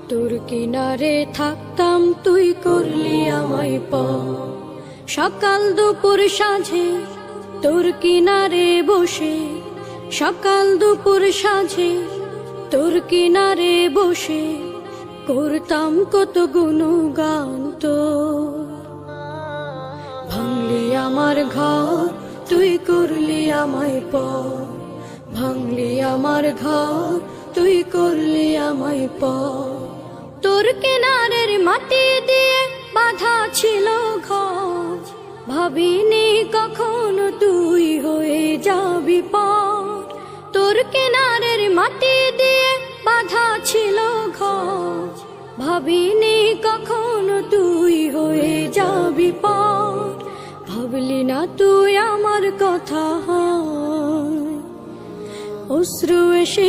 তোর কিনারে থাকতাম তুই করলি আমায় পর। সকাল দুপুর সাঁঝে তোর কিনারে বসে, সকাল দুপুর সাঁঝে তোর কিনারে বসে করতাম কত গুণগান তোর। ভাঙলি আমার ঘর তুই করলি আমায় পর, ভাঙলি আমার ঘর তুই করলি আমায় পর। তোর কিনারের মাটি দিয়ে বাঁধা ছিল ঘর, ভাবিনি কখনো তুই হয়ে যাবি পর। তোর কিনারের মাটি দিয়ে বাঁধা ছিল ঘর, ভাবিনি কখনো তুই হয়ে যাবি পর। ভাবলি না তুই আমার কথা, অশ্রু এসে